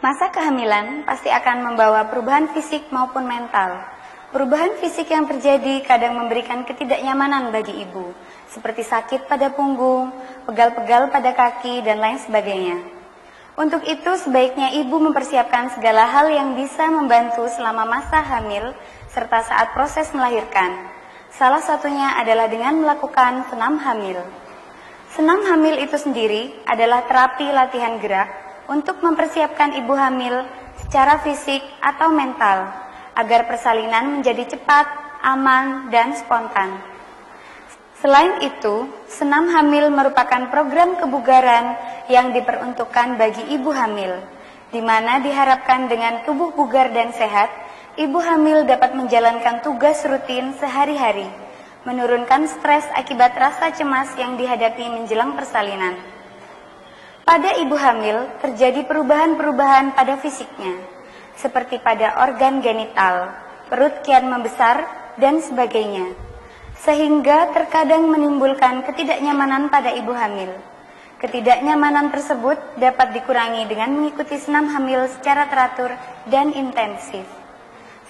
Masa kehamilan pasti akan membawa perubahan fisik maupun mental. Perubahan fisik yang terjadi kadang memberikan ketidaknyamanan bagi ibu, seperti sakit pada punggung, pegal-pegal pada kaki, dan lain sebagainya. Untuk itu, sebaiknya ibu mempersiapkan segala hal yang bisa membantu selama masa hamil, serta saat proses melahirkan. Salah satunya adalah dengan melakukan senam hamil. Senam hamil itu sendiri adalah terapi latihan gerak untuk mempersiapkan ibu hamil secara fisik atau mental, agar persalinan menjadi cepat, aman, dan spontan. Selain itu, senam hamil merupakan program kebugaran yang diperuntukkan bagi ibu hamil, di mana diharapkan dengan tubuh bugar dan sehat, ibu hamil dapat menjalankan tugas rutin sehari-hari, menurunkan stres akibat rasa cemas yang dihadapi menjelang persalinan. Pada ibu hamil terjadi perubahan-perubahan pada fisiknya, seperti pada organ genital, perut kian membesar, dan sebagainya, sehingga terkadang menimbulkan ketidaknyamanan pada ibu hamil. Ketidaknyamanan tersebut dapat dikurangi dengan mengikuti senam hamil secara teratur dan intensif.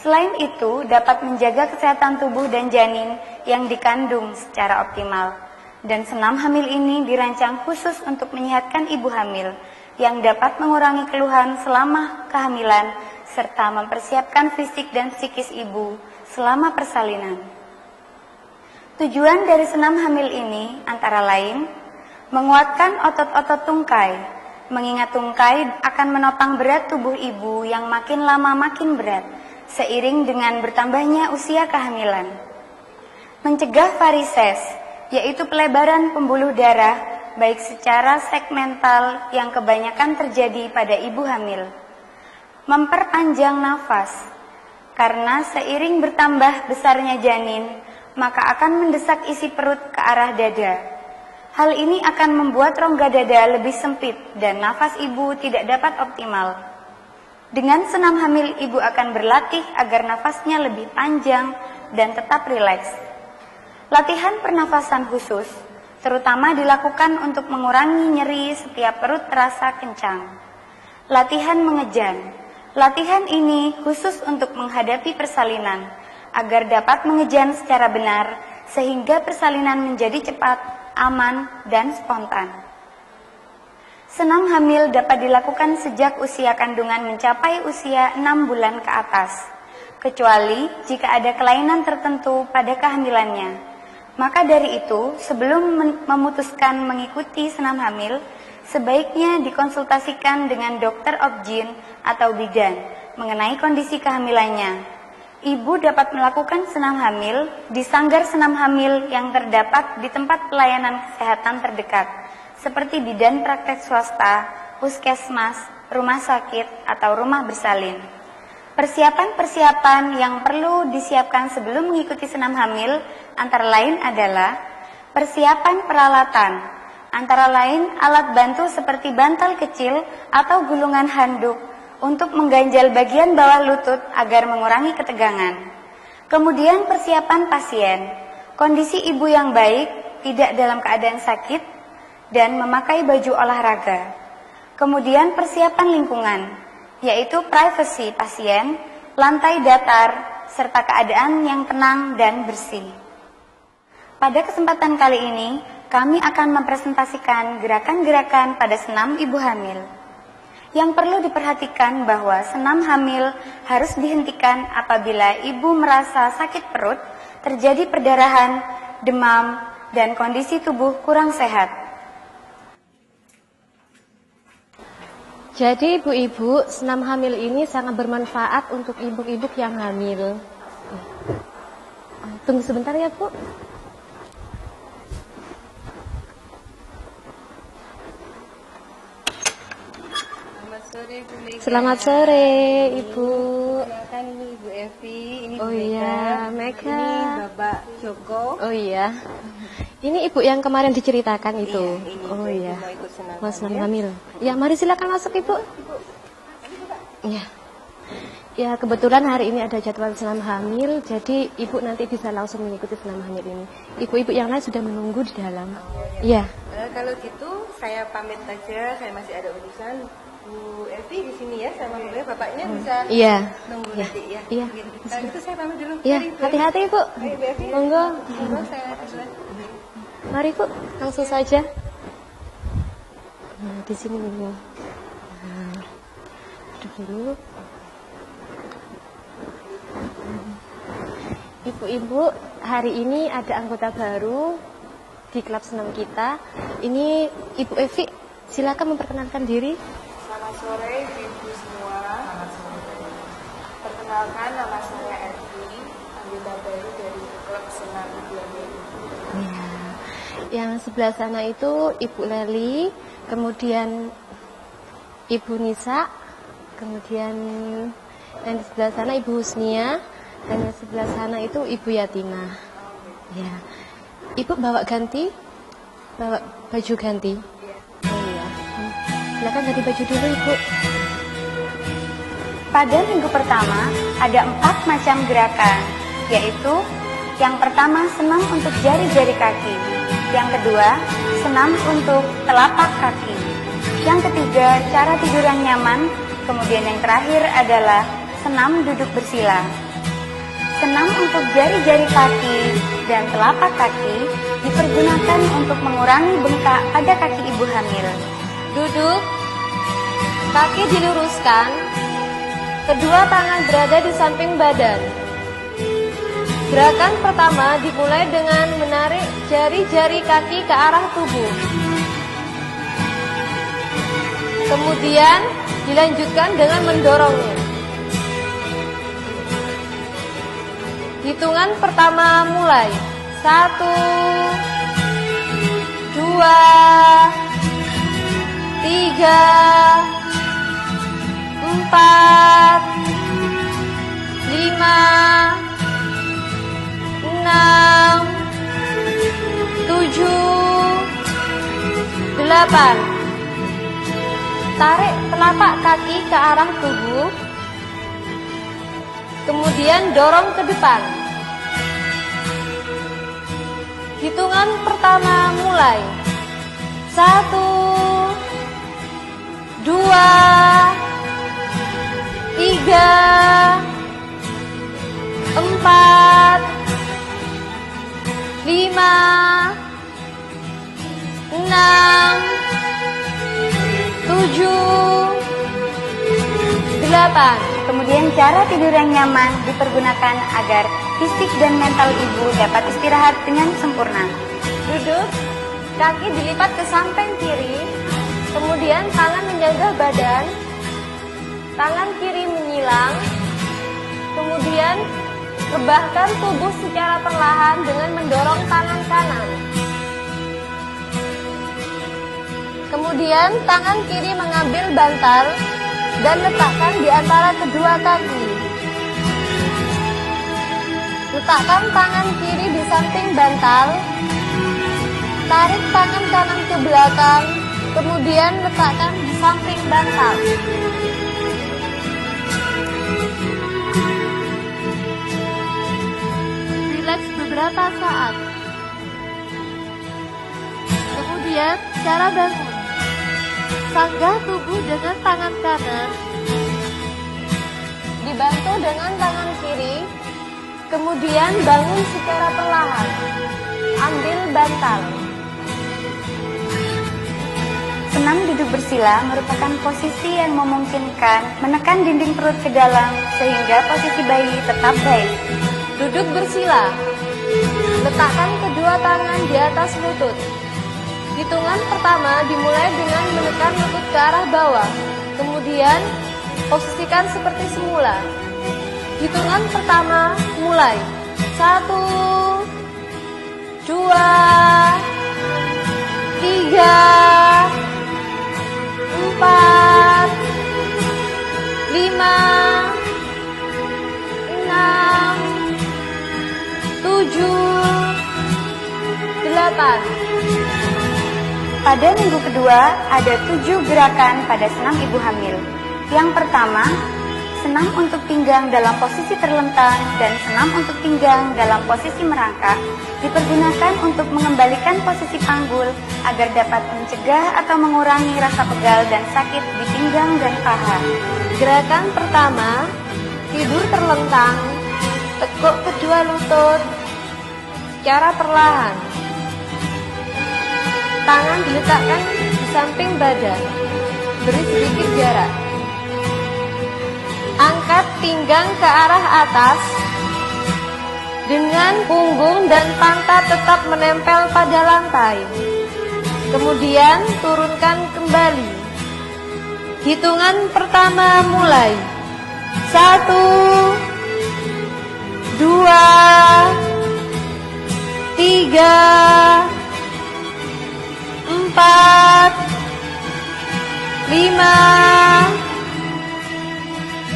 Selain itu, dapat menjaga kesehatan tubuh dan janin yang dikandung secara optimal. Dan senam hamil ini dirancang khusus untuk menyehatkan ibu hamil yang dapat mengurangi keluhan selama kehamilan serta mempersiapkan fisik dan psikis ibu selama persalinan. Tujuan dari senam hamil ini antara lain menguatkan otot-otot tungkai, mengingat tungkai akan menopang berat tubuh ibu yang makin lama makin berat seiring dengan bertambahnya usia kehamilan. Mencegah varises, yaitu pelebaran pembuluh darah baik secara segmental yang kebanyakan terjadi pada ibu hamil. Memperpanjang nafas, karena seiring bertambah besarnya janin, maka akan mendesak isi perut ke arah dada. Hal ini akan membuat rongga dada lebih sempit dan nafas ibu tidak dapat optimal. Dengan senam hamil, ibu akan berlatih agar nafasnya lebih panjang dan tetap rileks. Latihan pernafasan khusus terutama dilakukan untuk mengurangi nyeri setiap perut terasa kencang. Latihan mengejan. Latihan ini khusus untuk menghadapi persalinan, agar dapat mengejan secara benar sehingga persalinan menjadi cepat, aman, dan spontan. Senam hamil dapat dilakukan sejak usia kandungan mencapai usia 6 bulan ke atas, kecuali jika ada kelainan tertentu pada kehamilannya. Maka dari itu, sebelum memutuskan mengikuti senam hamil, sebaiknya dikonsultasikan dengan dokter obgyn atau bidan mengenai kondisi kehamilannya. Ibu dapat melakukan senam hamil di sanggar senam hamil yang terdapat di tempat pelayanan kesehatan terdekat, seperti bidan praktek swasta, puskesmas, rumah sakit, atau rumah bersalin. Persiapan-persiapan yang perlu disiapkan sebelum mengikuti senam hamil antara lain adalah persiapan peralatan, antara lain alat bantu seperti bantal kecil atau gulungan handuk untuk mengganjal bagian bawah lutut agar mengurangi ketegangan. Kemudian persiapan pasien, kondisi ibu yang baik, tidak dalam keadaan sakit, dan memakai baju olahraga. Kemudian persiapan lingkungan, yaitu privasi pasien, lantai datar, serta keadaan yang tenang dan bersih. Pada kesempatan kali ini, kami akan mempresentasikan gerakan-gerakan pada senam ibu hamil. Yang perlu diperhatikan bahwa senam hamil harus dihentikan apabila ibu merasa sakit perut, terjadi perdarahan, demam, dan kondisi tubuh kurang sehat. Jadi ibu-ibu, senam hamil ini sangat bermanfaat untuk ibu-ibu yang hamil. Tunggu sebentar ya, Bu. Selamat sore, Ibu. Silakan ini Ibu Evi, ini Oh Bu iya, Mega. Mega. Ini Bapak Joko. Oh iya. Ini Ibu yang kemarin diceritakan itu. Iya, ini Oh Ibu iya. mau ikut senam Mau senam hamil. hamil. Ya, mari silakan masuk, Ibu. Iya. Ya, kebetulan hari ini ada jadwal senam hamil, jadi Ibu nanti bisa langsung mengikuti senam hamil ini. Ibu-ibu yang lain sudah menunggu di dalam. Iya. Kalau gitu saya pamit aja, saya masih ada urusan. Bu Evi di sini ya sama Bu Evi, bapaknya bisa Iya. nunggu Iya. nanti ya. Iya. Kalau gitu saya pamit dulu. Iya, Mari, Bu Evi. hati-hati Bu. Ayo, Bu Evi. Monggo. Monggo saya duluan. Mari Bu, langsung saja. Nah, di sini dulu. Nah, duduk dulu. Ibu-ibu, hari ini ada anggota baru di klub senam kita. Ini Ibu Evi, silakan memperkenalkan diri. Selamat sore ibu semua. Perkenalkan, nama saya Evi, anggota baru dari klub senam Ibu Amel. Ya. Yang sebelah sana itu Ibu Leli, kemudian Ibu Nisa, kemudian yang di sebelah sana Ibu Husnia, dan yang sebelah sana itu Ibu Yatina. Ya. Ibu bawa ganti? Bawa baju ganti? Oh iya. Silakan ganti baju dulu Ibu. Pada minggu pertama ada 4 macam gerakan, yaitu yang pertama senam untuk jari-jari kaki, yang kedua senam untuk telapak kaki, yang ketiga cara tidur yang nyaman, kemudian yang terakhir adalah senam duduk bersila. Senam untuk jari-jari kaki dan telapak kaki dipergunakan untuk mengurangi bengkak pada kaki ibu hamil. Duduk, kaki diluruskan, kedua tangan berada di samping badan. Gerakan pertama dimulai dengan menarik jari-jari kaki ke arah tubuh. Kemudian dilanjutkan dengan mendorongnya. Hitungan pertama mulai. 1, 2, 3, 4, 5, 6, 7, 8. Tarik telapak kaki ke arah tubuh. Kemudian dorong ke depan. Hitungan pertama mulai. 1, 2, 3, 4, 5, 6, 7, 8. Kemudian cara tidur yang nyaman dipergunakan agar fisik dan mental ibu dapat istirahat dengan sempurna. Duduk, kaki dilipat ke samping kiri, kemudian tangan menjaga badan, tangan kiri menyilang, kemudian rebahkan tubuh secara perlahan dengan mendorong tangan kanan. Kemudian tangan kiri mengambil bantal dan letakkan di antara kedua kaki. Letakkan tangan kiri di samping bantal, tarik tangan kanan ke belakang, kemudian letakkan di samping bantal. Rileks beberapa saat. Kemudian cara bangun. Sanggah tubuh dengan tangan kanan, dibantu dengan tangan kiri, kemudian bangun secara perlahan. Ambil bantal. Senam duduk bersila merupakan posisi yang memungkinkan menekan dinding perut ke dalam sehingga posisi bayi tetap baik. Duduk bersila. Letakkan kedua tangan di atas lutut. Hitungan pertama dimulai dengan menekan lutut ke arah bawah. Kemudian posisikan seperti semula. Hitungan pertama mulai. 1, 2, 3, 4, 5, 6, 7, 8. Pada minggu kedua ada 7 gerakan pada senam ibu hamil. Yang pertama, senam untuk pinggang dalam posisi terlentang dan senam untuk pinggang dalam posisi merangkak dipergunakan untuk mengembalikan posisi panggul agar dapat mencegah atau mengurangi rasa pegal dan sakit di pinggang dan paha. Gerakan pertama, tidur terlentang, tekuk kedua lutut secara perlahan. Tangan diletakkan di samping badan, beri sedikit jarak. Angkat pinggang ke arah atas dengan punggung dan pantat tetap menempel pada lantai. Kemudian turunkan kembali. Hitungan pertama mulai. 1, 2, 3, 4, 5,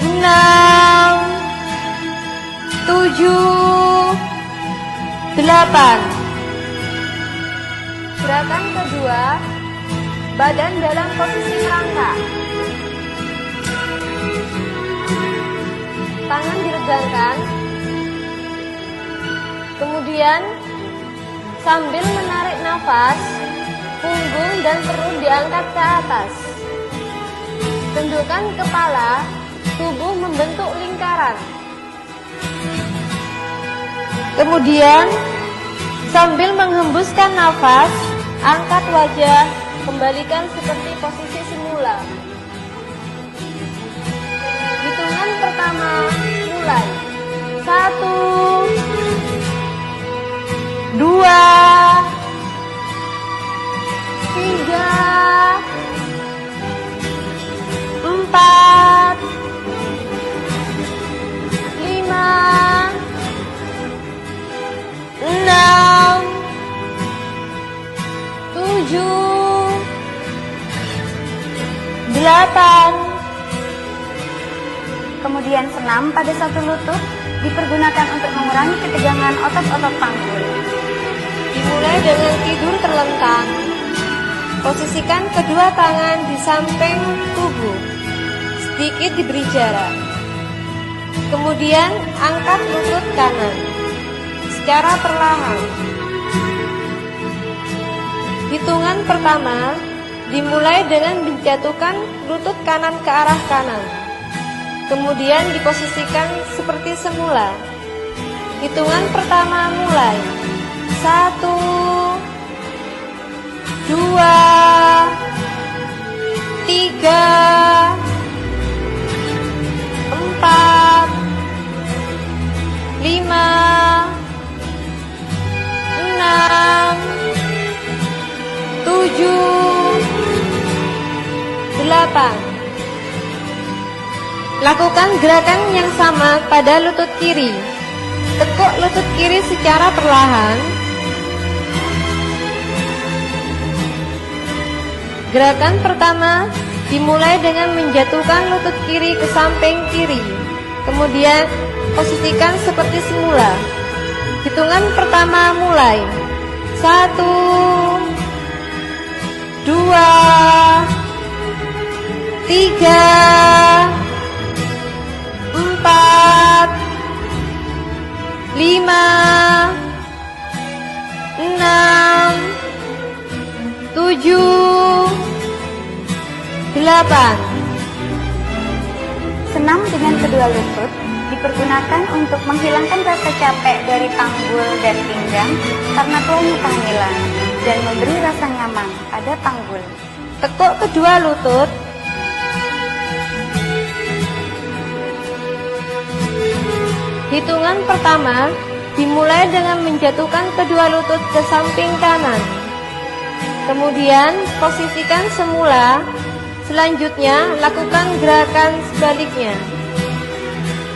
6, 7, 8. Gerakan kedua, badan dalam posisi merangkak. Tangan diregangkan. Kemudian sambil menarik nafas, punggung dan perut diangkat ke atas. Tundukkan kepala, tubuh membentuk lingkaran. Kemudian sambil menghembuskan nafas, angkat wajah, kembalikan seperti posisi semula. Hitungan pertama mulai. 1, 2, 3, 4, 5, 6, 7, 8. Kemudian senam pada satu lutut dipergunakan untuk mengurangi ketegangan otot-otot panggul. Dimulai dengan tidur terlentang. Posisikan kedua tangan di samping tubuh, sedikit diberi jarak. Kemudian angkat lutut kanan secara perlahan. Hitungan pertama dimulai dengan menjatuhkan lutut kanan ke arah kanan. Kemudian diposisikan seperti semula. Hitungan pertama mulai. 1, 2, 3, 4, 5, 6, 7, 8. Lakukan gerakan yang sama pada lutut kiri. Tekuk lutut kiri secara perlahan. Gerakan pertama dimulai dengan menjatuhkan lutut kiri ke samping kiri. Kemudian posisikan seperti semula. Hitungan pertama mulai. 1, 2, 3, 4, 5, 6, 7, 8. Senam dengan kedua lutut dipergunakan untuk menghilangkan rasa capek dari panggul dan pinggang karena tuanya kehamilan dan memberi rasa nyaman pada panggul. Tekuk kedua lutut. Hitungan pertama dimulai dengan menjatuhkan kedua lutut ke samping kanan. Kemudian posisikan semula. Selanjutnya lakukan gerakan sebaliknya.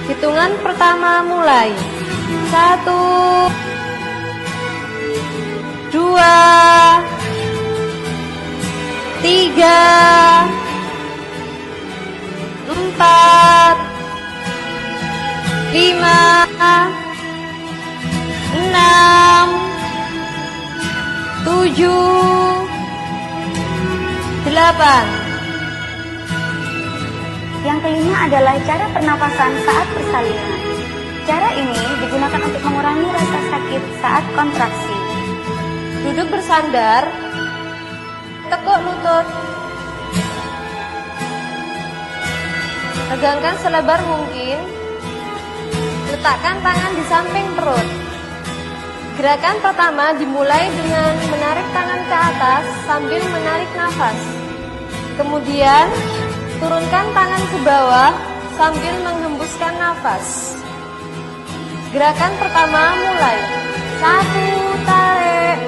Hitungan pertama mulai. 1, 2, 3, 4, 5, 6, 7, 8. Yang kelima adalah cara pernapasan saat persalinan. Cara ini digunakan untuk mengurangi rasa sakit saat kontraksi. Duduk bersandar, tekuk lutut, regangkan selebar mungkin, letakkan tangan di samping perut. Gerakan pertama dimulai dengan menarik tangan ke atas sambil menarik nafas. Kemudian, turunkan tangan ke bawah sambil menghembuskan nafas. Gerakan pertama mulai. 1 tarik,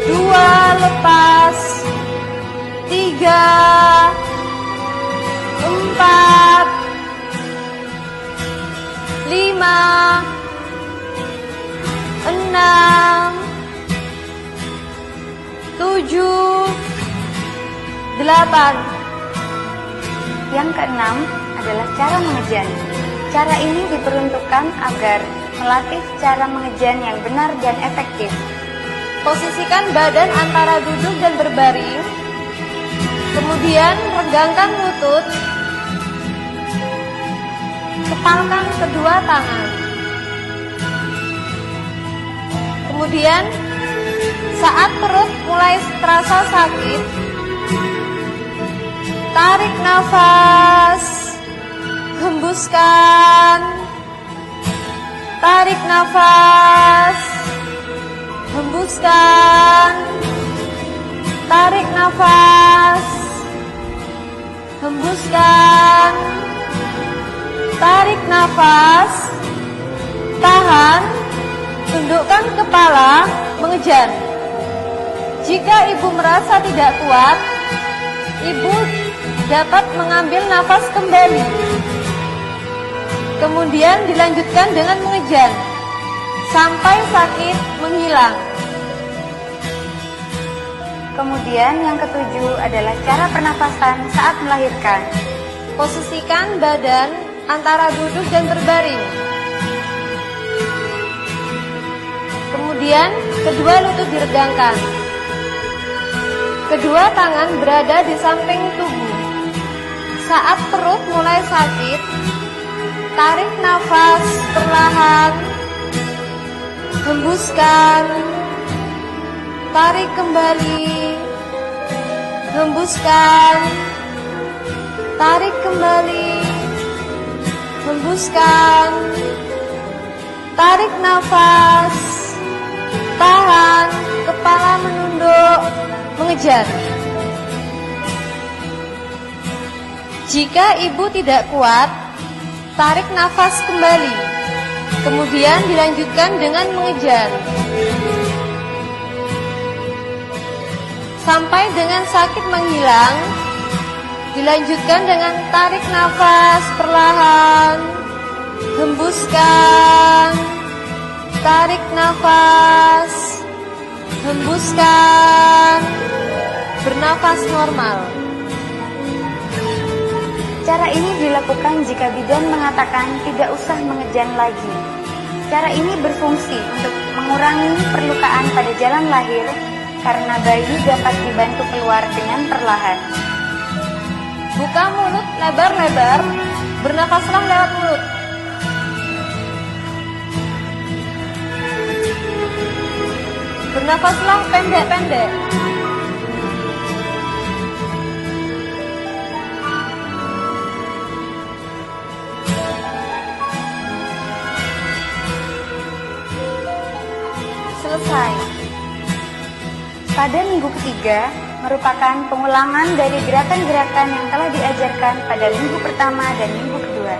2 lepas, 3, 4, 5, 6, 7, 8. Yang keenam adalah cara mengejan. Cara ini diperuntukkan agar melatih cara mengejan yang benar dan efektif. Posisikan badan antara duduk dan berbaring. Kemudian regangkan lutut. Kepalkan kedua tangan. Kemudian saat perut mulai terasa sakit, tarik nafas, hembuskan, tarik nafas, hembuskan, tarik nafas, hembuskan, tarik nafas, tahan, tundukkan kepala, mengejar. Jika ibu merasa tidak kuat, ibu dapat mengambil nafas kembali. Kemudian dilanjutkan dengan mengejar sampai sakit menghilang. Kemudian yang ketujuh adalah cara pernapasan saat melahirkan. Posisikan badan antara duduk dan berbaring. Kemudian kedua lutut diregangkan. Kedua tangan berada di samping tubuh. Saat perut mulai sakit, tarik nafas perlahan, hembuskan, tarik kembali, hembuskan, tarik kembali, hembuskan, tarik nafas, tahan, kepala menunduk, mengejar. Jika ibu tidak kuat, tarik nafas kembali. Kemudian dilanjutkan dengan mengejar sampai dengan sakit menghilang. Dilanjutkan dengan tarik nafas perlahan, hembuskan, tarik nafas, hembuskan, bernafas normal. Cara ini dilakukan jika bidan mengatakan tidak usah mengejan lagi. Cara ini berfungsi untuk mengurangi perlukaan pada jalan lahir karena bayi dapat dibantu keluar dengan perlahan. Buka mulut lebar-lebar, bernafaslah lewat mulut. Bernafaslah pendek-pendek. Selesai. Pada minggu ketiga merupakan pengulangan dari gerakan-gerakan yang telah diajarkan pada minggu pertama dan minggu kedua.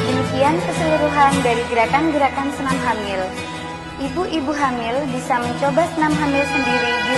Demikian keseluruhan dari gerakan-gerakan senam hamil. Ibu-ibu hamil bisa mencoba senam hamil sendiri di rumah.